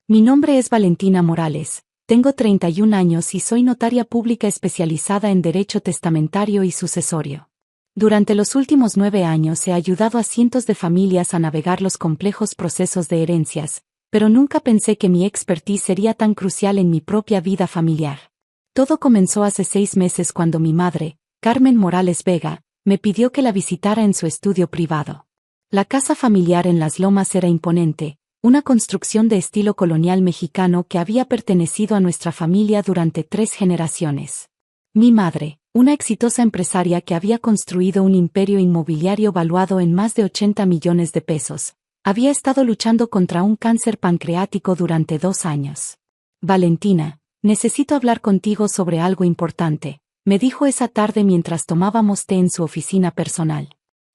Mi nombre es Valentina Morales, tengo 31 años y soy notaria pública especializada en derecho testamentario y sucesorio. Durante los últimos 9 años he ayudado a cientos de familias a navegar los complejos procesos de herencias, pero nunca pensé que mi expertise sería tan crucial en mi propia vida familiar. Todo comenzó hace 6 meses cuando mi madre, Carmen Morales Vega, me pidió que la visitara en su estudio privado. La casa familiar en Las Lomas era imponente, una construcción de estilo colonial mexicano que había pertenecido a nuestra familia durante 3 generaciones. Mi madre, una exitosa empresaria que había construido un imperio inmobiliario valuado en más de 80 millones de pesos, había estado luchando contra un cáncer pancreático durante 2 años. Valentina, necesito hablar contigo sobre algo importante, me dijo esa tarde mientras tomábamos té en su oficina personal.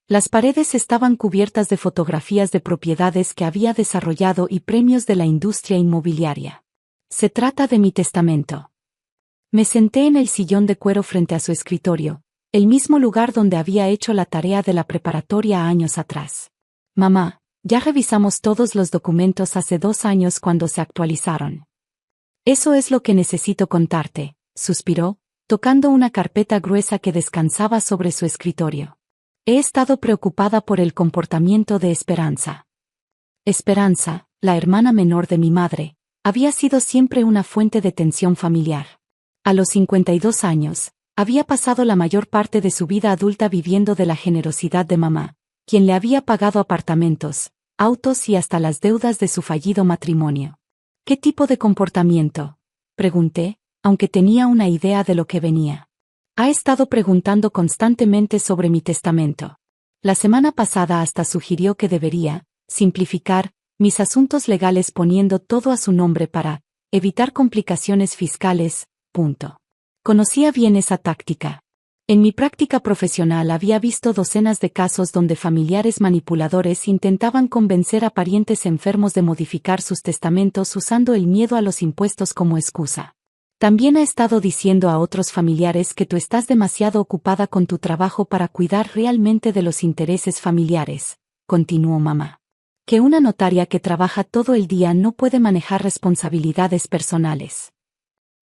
Las paredes estaban cubiertas de fotografías de propiedades que había desarrollado y premios de la industria inmobiliaria. Se trata de mi testamento. Me senté en el sillón de cuero frente a su escritorio, el mismo lugar donde había hecho la tarea de la preparatoria años atrás. Mamá, ya revisamos todos los documentos hace 2 años cuando se actualizaron. Eso es lo que necesito contarte, suspiró, tocando una carpeta gruesa que descansaba sobre su escritorio. He estado preocupada por el comportamiento de Esperanza. Esperanza, la hermana menor de mi madre, había sido siempre una fuente de tensión familiar. A los 52 años, había pasado la mayor parte de su vida adulta viviendo de la generosidad de mamá, quien le había pagado apartamentos, autos y hasta las deudas de su fallido matrimonio. ¿Qué tipo de comportamiento?, pregunté, aunque tenía una idea de lo que venía. Ha estado preguntando constantemente sobre mi testamento. La semana pasada hasta sugirió que debería simplificar mis asuntos legales poniendo todo a su nombre para evitar complicaciones fiscales. Conocía bien esa táctica. En mi práctica profesional había visto docenas de casos donde familiares manipuladores intentaban convencer a parientes enfermos de modificar sus testamentos usando el miedo a los impuestos como excusa. También ha estado diciendo a otros familiares que tú estás demasiado ocupada con tu trabajo para cuidar realmente de los intereses familiares, continuó mamá. Que una notaria que trabaja todo el día no puede manejar responsabilidades personales.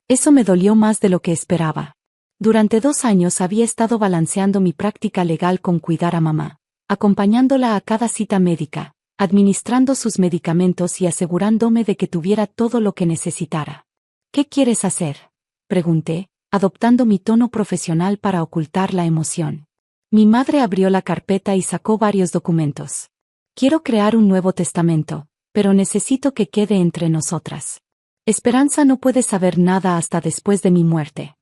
Eso me dolió más de lo que esperaba. Durante 2 años había estado balanceando mi práctica legal con cuidar a mamá, acompañándola a cada cita médica, administrando sus medicamentos y asegurándome de que tuviera todo lo que necesitara. ¿Qué quieres hacer?, pregunté, adoptando mi tono profesional para ocultar la emoción. Mi madre abrió la carpeta y sacó varios documentos. Quiero crear un nuevo testamento, pero necesito que quede entre nosotras. Esperanza no puede saber nada hasta después de mi muerte.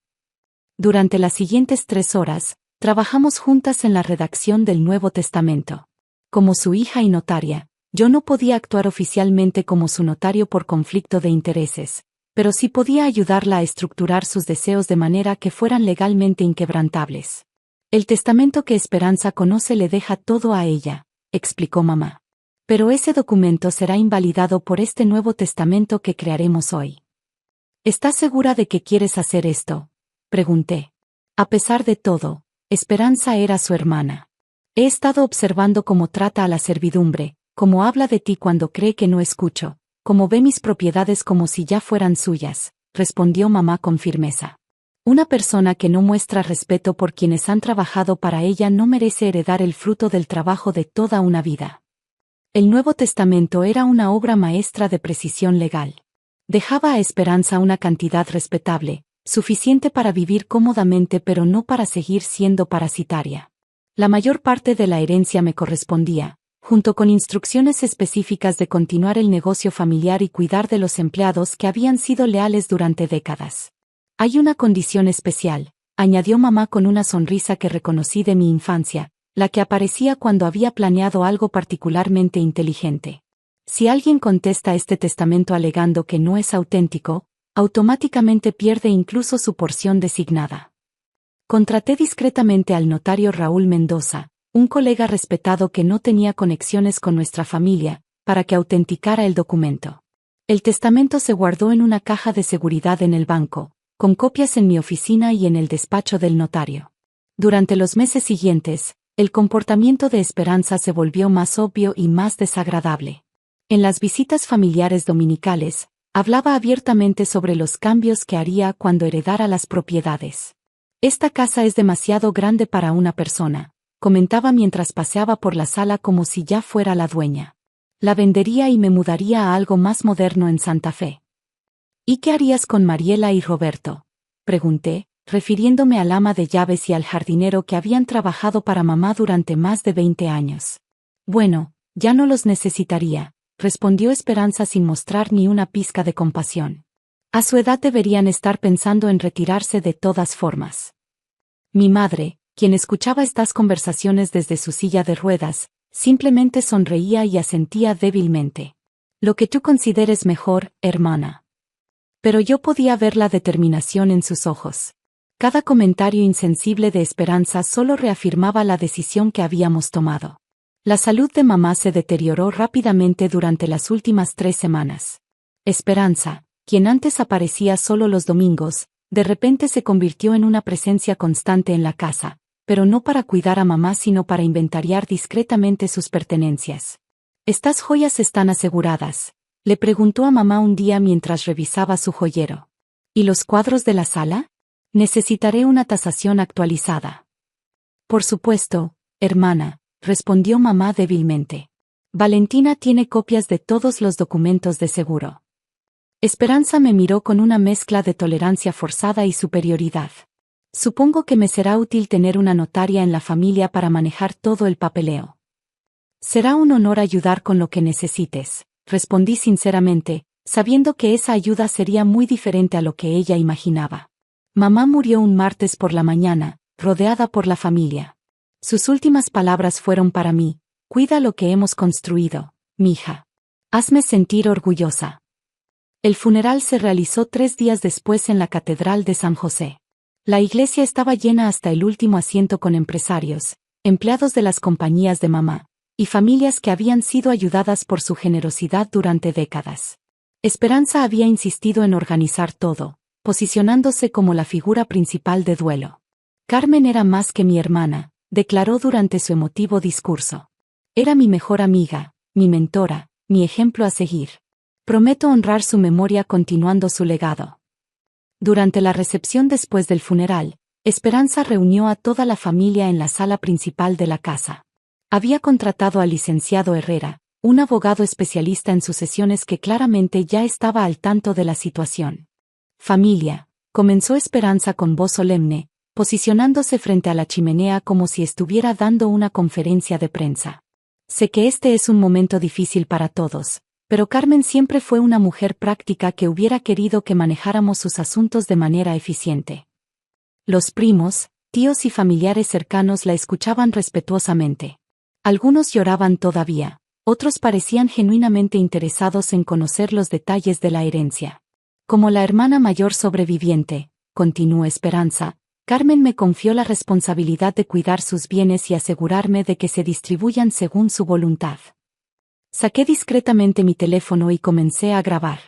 Durante las siguientes 3 horas, trabajamos juntas en la redacción del Nuevo Testamento. Como su hija y notaria, yo no podía actuar oficialmente como su notario por conflicto de intereses, pero sí podía ayudarla a estructurar sus deseos de manera que fueran legalmente inquebrantables. El testamento que Esperanza conoce le deja todo a ella, explicó mamá. Pero ese documento será invalidado por este nuevo testamento que crearemos hoy. ¿Estás segura de que quieres hacer esto?, pregunté. A pesar de todo, Esperanza era su hermana. He estado observando cómo trata a la servidumbre, cómo habla de ti cuando cree que no escucho, cómo ve mis propiedades como si ya fueran suyas, respondió mamá con firmeza. Una persona que no muestra respeto por quienes han trabajado para ella no merece heredar el fruto del trabajo de toda una vida. El Nuevo Testamento era una obra maestra de precisión legal. Dejaba a Esperanza una cantidad respetable, suficiente para vivir cómodamente pero no para seguir siendo parasitaria. La mayor parte de la herencia me correspondía, junto con instrucciones específicas de continuar el negocio familiar y cuidar de los empleados que habían sido leales durante décadas. Hay una condición especial, añadió mamá con una sonrisa que reconocí de mi infancia, la que aparecía cuando había planeado algo particularmente inteligente. Si alguien contesta este testamento alegando que no es auténtico, automáticamente pierde incluso su porción designada. Contraté discretamente al notario Raúl Mendoza, un colega respetado que no tenía conexiones con nuestra familia, para que autenticara el documento. El testamento se guardó en una caja de seguridad en el banco, con copias en mi oficina y en el despacho del notario. Durante los meses siguientes, el comportamiento de Esperanza se volvió más obvio y más desagradable. En las visitas familiares dominicales, Hablaba abiertamente sobre los cambios que haría cuando heredara las propiedades. Esta casa es demasiado grande para una persona, comentaba mientras paseaba por la sala como si ya fuera la dueña. La vendería y me mudaría a algo más moderno en Santa Fe. ¿Y qué harías con Mariela y Roberto?, pregunté, refiriéndome al ama de llaves y al jardinero que habían trabajado para mamá durante más de 20 años. Bueno, ya no los necesitaría, respondió Esperanza sin mostrar ni una pizca de compasión. A su edad deberían estar pensando en retirarse de todas formas. Mi madre, quien escuchaba estas conversaciones desde su silla de ruedas, simplemente sonreía y asentía débilmente. Lo que tú consideres mejor, hermana. Pero yo podía ver la determinación en sus ojos. Cada comentario insensible de Esperanza solo reafirmaba la decisión que habíamos tomado. La salud de mamá se deterioró rápidamente durante las últimas 3 semanas. Esperanza, quien antes aparecía solo los domingos, de repente se convirtió en una presencia constante en la casa, pero no para cuidar a mamá sino para inventariar discretamente sus pertenencias. ¿Estas joyas están aseguradas?, le preguntó a mamá un día mientras revisaba su joyero. ¿Y los cuadros de la sala? Necesitaré una tasación actualizada. Por supuesto, hermana, respondió mamá débilmente. Valentina tiene copias de todos los documentos de seguro. Esperanza me miró con una mezcla de tolerancia forzada y superioridad. Supongo que me será útil tener una notaria en la familia para manejar todo el papeleo. Será un honor ayudar con lo que necesites, respondí sinceramente, sabiendo que esa ayuda sería muy diferente a lo que ella imaginaba. Mamá murió un martes por la mañana, rodeada por la familia. Sus últimas palabras fueron para mí: cuida lo que hemos construido, mija. Hazme sentir orgullosa. El funeral se realizó 3 días después en la Catedral de San José. La iglesia estaba llena hasta el último asiento con empresarios, empleados de las compañías de mamá, y familias que habían sido ayudadas por su generosidad durante décadas. Esperanza había insistido en organizar todo, posicionándose como la figura principal de duelo. Carmen era más que mi hermana, declaró durante su emotivo discurso. Era mi mejor amiga, mi mentora, mi ejemplo a seguir. Prometo honrar su memoria continuando su legado. Durante la recepción después del funeral, Esperanza reunió a toda la familia en la sala principal de la casa. Había contratado al licenciado Herrera, un abogado especialista en sucesiones que claramente ya estaba al tanto de la situación. Familia, comenzó Esperanza con voz solemne, posicionándose frente a la chimenea como si estuviera dando una conferencia de prensa. Sé que este es un momento difícil para todos, pero Carmen siempre fue una mujer práctica que hubiera querido que manejáramos sus asuntos de manera eficiente. Los primos, tíos y familiares cercanos la escuchaban respetuosamente. Algunos lloraban todavía, otros parecían genuinamente interesados en conocer los detalles de la herencia. Como la hermana mayor sobreviviente, continuó Esperanza, Carmen me confió la responsabilidad de cuidar sus bienes y asegurarme de que se distribuyan según su voluntad. Saqué discretamente mi teléfono y comencé a grabar.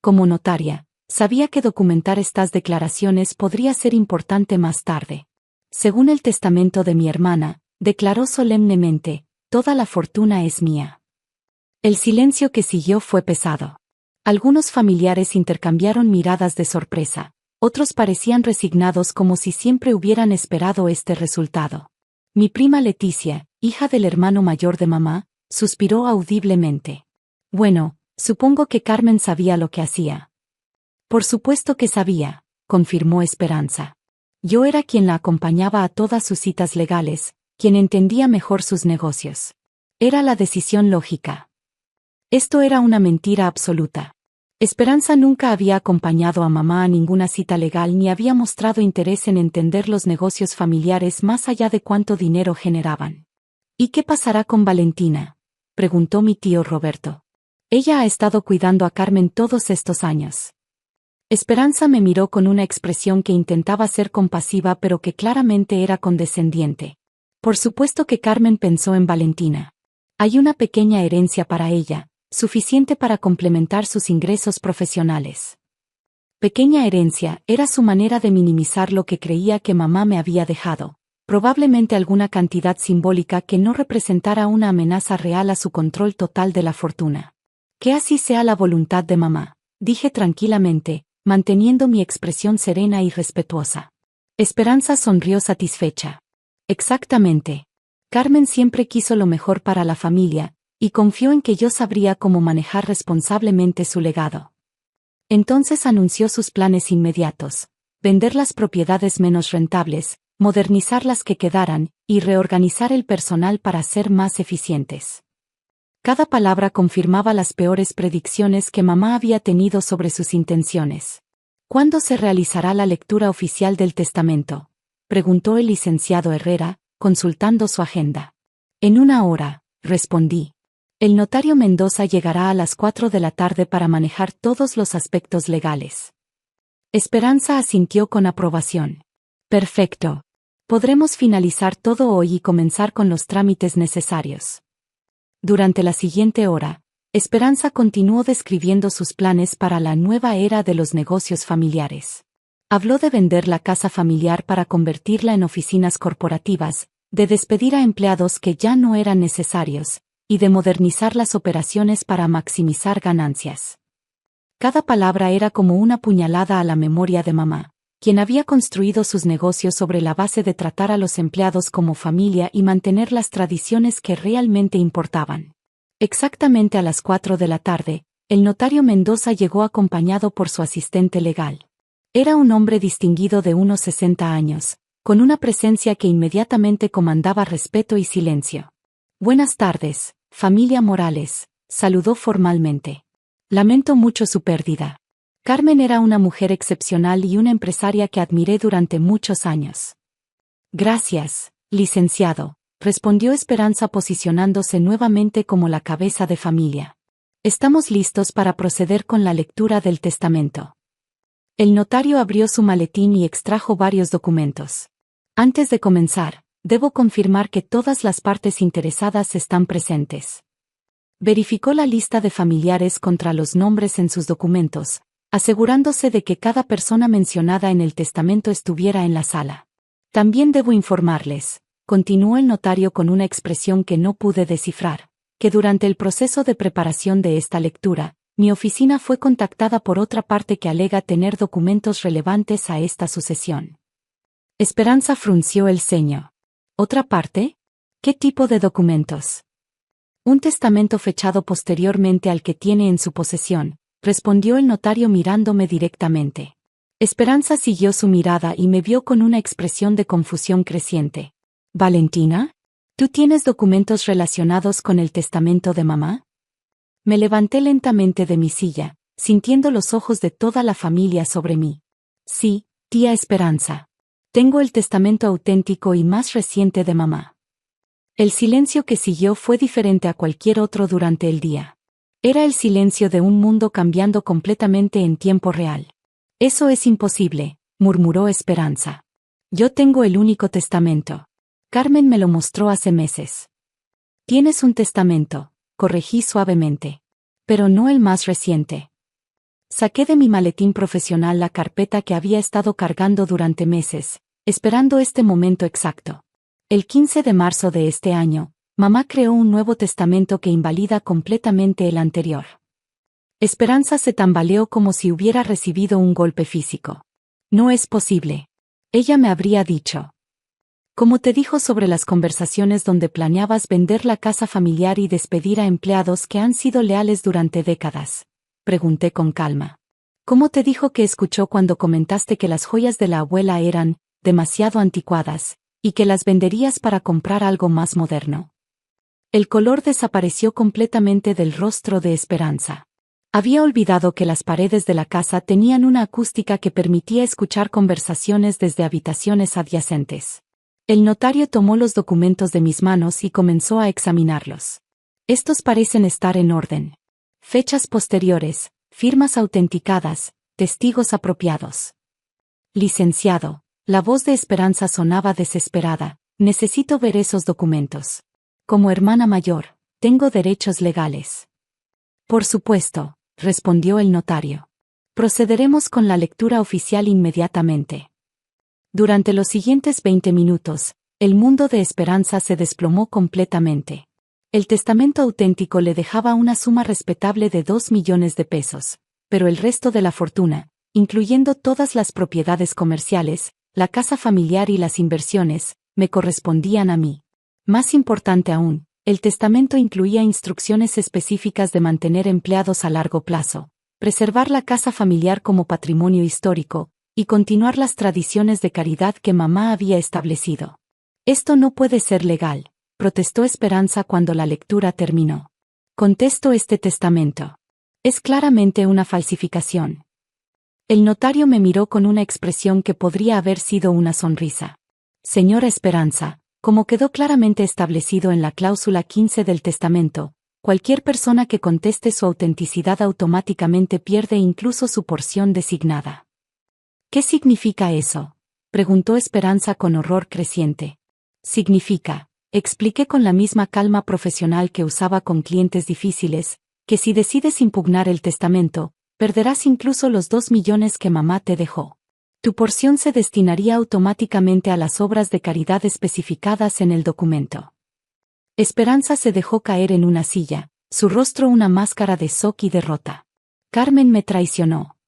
Como notaria, sabía que documentar estas declaraciones podría ser importante más tarde. Según el testamento de mi hermana, declaró solemnemente, toda la fortuna es mía. El silencio que siguió fue pesado. Algunos familiares intercambiaron miradas de sorpresa, otros parecían resignados como si siempre hubieran esperado este resultado. Mi prima Leticia, hija del hermano mayor de mamá, suspiró audiblemente. Bueno, supongo que Carmen sabía lo que hacía. Por supuesto que sabía, confirmó Esperanza. Yo era quien la acompañaba a todas sus citas legales, quien entendía mejor sus negocios. Era la decisión lógica. Esto era una mentira absoluta. Esperanza nunca había acompañado a mamá a ninguna cita legal ni había mostrado interés en entender los negocios familiares más allá de cuánto dinero generaban. ¿Y qué pasará con Valentina?, preguntó mi tío Roberto. Ella ha estado cuidando a Carmen todos estos años. Esperanza me miró con una expresión que intentaba ser compasiva pero que claramente era condescendiente. Por supuesto que Carmen pensó en Valentina. Hay una pequeña herencia para ella, suficiente para complementar sus ingresos profesionales. Pequeña herencia era su manera de minimizar lo que creía que mamá me había dejado, probablemente alguna cantidad simbólica que no representara una amenaza real a su control total de la fortuna. Que así sea la voluntad de mamá, dije tranquilamente, manteniendo mi expresión serena y respetuosa. Esperanza sonrió satisfecha. Exactamente. Carmen siempre quiso lo mejor para la familia, y confió en que yo sabría cómo manejar responsablemente su legado. Entonces anunció sus planes inmediatos: vender las propiedades menos rentables, modernizar las que quedaran, y reorganizar el personal para ser más eficientes. Cada palabra confirmaba las peores predicciones que mamá había tenido sobre sus intenciones. ¿Cuándo se realizará la lectura oficial del testamento?, preguntó el licenciado Herrera, consultando su agenda. En 1 hora, respondí. El notario Mendoza llegará a las 4 de la tarde para manejar todos los aspectos legales. Esperanza asintió con aprobación. Perfecto. Podremos finalizar todo hoy y comenzar con los trámites necesarios. Durante la siguiente hora, Esperanza continuó describiendo sus planes para la nueva era de los negocios familiares. Habló de vender la casa familiar para convertirla en oficinas corporativas, de despedir a empleados que ya no eran necesarios, y de modernizar las operaciones para maximizar ganancias. Cada palabra era como una puñalada a la memoria de mamá, quien había construido sus negocios sobre la base de tratar a los empleados como familia y mantener las tradiciones que realmente importaban. Exactamente a las 4 de la tarde, el notario Mendoza llegó acompañado por su asistente legal. Era un hombre distinguido de unos 60 años, con una presencia que inmediatamente comandaba respeto y silencio. Buenas tardes, familia Morales, saludó formalmente. Lamento mucho su pérdida. Carmen era una mujer excepcional y una empresaria que admiré durante muchos años. Gracias, licenciado, respondió Esperanza posicionándose nuevamente como la cabeza de familia. Estamos listos para proceder con la lectura del testamento. El notario abrió su maletín y extrajo varios documentos. Antes de comenzar, debo confirmar que todas las partes interesadas están presentes. Verificó la lista de familiares contra los nombres en sus documentos, asegurándose de que cada persona mencionada en el testamento estuviera en la sala. También debo informarles, continuó el notario con una expresión que no pude descifrar, que durante el proceso de preparación de esta lectura, mi oficina fue contactada por otra parte que alega tener documentos relevantes a esta sucesión. Esperanza frunció el ceño. ¿Otra parte? ¿Qué tipo de documentos? Un testamento fechado posteriormente al que tiene en su posesión, respondió el notario mirándome directamente. Esperanza siguió su mirada y me vio con una expresión de confusión creciente. ¿Valentina? ¿Tú tienes documentos relacionados con el testamento de mamá? Me levanté lentamente de mi silla, sintiendo los ojos de toda la familia sobre mí. Sí, tía Esperanza. Tengo el testamento auténtico y más reciente de mamá. El silencio que siguió fue diferente a cualquier otro durante el día. Era el silencio de un mundo cambiando completamente en tiempo real. Eso es imposible, murmuró Esperanza. Yo tengo el único testamento. Carmen me lo mostró hace meses. Tienes un testamento, corregí suavemente. Pero no el más reciente. Saqué de mi maletín profesional la carpeta que había estado cargando durante meses, esperando este momento exacto. El 15 de marzo de este año, mamá creó un nuevo testamento que invalida completamente el anterior. Esperanza se tambaleó como si hubiera recibido un golpe físico. No es posible. Ella me habría dicho. Como te dijo sobre las conversaciones donde planeabas vender la casa familiar y despedir a empleados que han sido leales durante décadas, pregunté con calma. ¿Cómo te dijo que escuchó cuando comentaste que las joyas de la abuela eran demasiado anticuadas, y que las venderías para comprar algo más moderno? El color desapareció completamente del rostro de Esperanza. Había olvidado que las paredes de la casa tenían una acústica que permitía escuchar conversaciones desde habitaciones adyacentes. El notario tomó los documentos de mis manos y comenzó a examinarlos. Estos parecen estar en orden. Fechas posteriores, firmas autenticadas, testigos apropiados. Licenciado. La voz de Esperanza sonaba desesperada. Necesito ver esos documentos. Como hermana mayor, tengo derechos legales. Por supuesto, respondió el notario. Procederemos con la lectura oficial inmediatamente. Durante los siguientes 20 minutos, el mundo de Esperanza se desplomó completamente. El testamento auténtico le dejaba una suma respetable de 2 millones de pesos, pero el resto de la fortuna, incluyendo todas las propiedades comerciales, la casa familiar y las inversiones, me correspondían a mí. Más importante aún, el testamento incluía instrucciones específicas de mantener empleados a largo plazo, preservar la casa familiar como patrimonio histórico, y continuar las tradiciones de caridad que mamá había establecido. Esto no puede ser legal, protestó Esperanza cuando la lectura terminó. Contesto este testamento. Es claramente una falsificación. El notario me miró con una expresión que podría haber sido una sonrisa. Señora Esperanza, como quedó claramente establecido en la cláusula 15 del testamento, cualquier persona que conteste su autenticidad automáticamente pierde incluso su porción designada. ¿Qué significa eso?, preguntó Esperanza con horror creciente. Significa, expliqué con la misma calma profesional que usaba con clientes difíciles, que si decides impugnar el testamento, perderás incluso los 2 millones que mamá te dejó. Tu porción se destinaría automáticamente a las obras de caridad especificadas en el documento. Esperanza se dejó caer en una silla, su rostro una máscara de shock y derrota. Carmen me traicionó.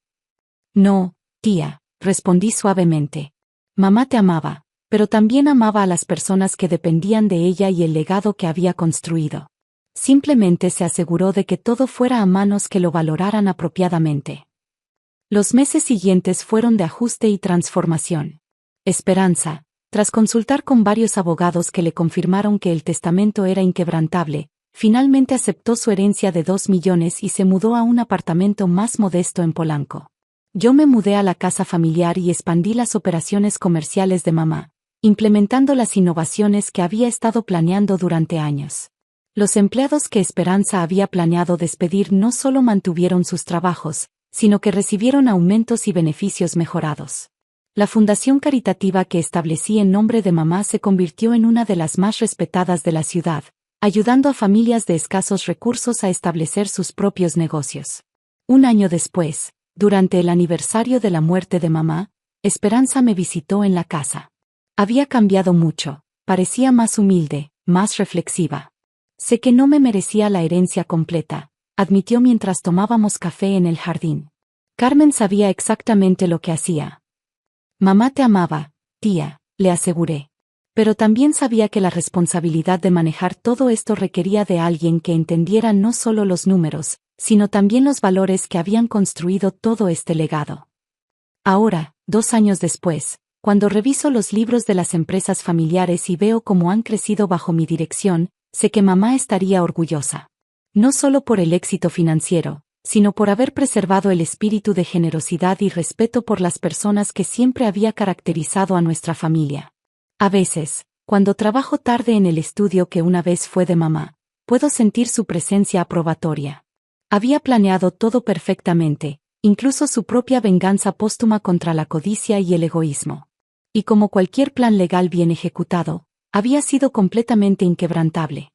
No, tía, respondí suavemente. Mamá te amaba, pero también amaba a las personas que dependían de ella y el legado que había construido. Simplemente se aseguró de que todo fuera a manos que lo valoraran apropiadamente. Los meses siguientes fueron de ajuste y transformación. Esperanza, tras consultar con varios abogados que le confirmaron que el testamento era inquebrantable, finalmente aceptó su herencia de 2 millones y se mudó a un apartamento más modesto en Polanco. Yo me mudé a la casa familiar y expandí las operaciones comerciales de mamá, implementando las innovaciones que había estado planeando durante años. Los empleados que Esperanza había planeado despedir no solo mantuvieron sus trabajos, sino que recibieron aumentos y beneficios mejorados. La fundación caritativa que establecí en nombre de mamá se convirtió en una de las más respetadas de la ciudad, ayudando a familias de escasos recursos a establecer sus propios negocios. Un año después, durante el aniversario de la muerte de mamá, Esperanza me visitó en la casa. Había cambiado mucho, parecía más humilde, más reflexiva. Sé que no me merecía la herencia completa, admitió mientras tomábamos café en el jardín. Carmen sabía exactamente lo que hacía. Mamá te amaba, tía, le aseguré. Pero también sabía que la responsabilidad de manejar todo esto requería de alguien que entendiera no solo los números, sino también los valores que habían construido todo este legado. Ahora, 2 años después, cuando reviso los libros de las empresas familiares y veo cómo han crecido bajo mi dirección, sé que mamá estaría orgullosa. No solo por el éxito financiero, sino por haber preservado el espíritu de generosidad y respeto por las personas que siempre había caracterizado a nuestra familia. A veces, cuando trabajo tarde en el estudio que una vez fue de mamá, puedo sentir su presencia aprobatoria. Había planeado todo perfectamente, incluso su propia venganza póstuma contra la codicia y el egoísmo. Y como cualquier plan legal bien ejecutado, había sido completamente inquebrantable.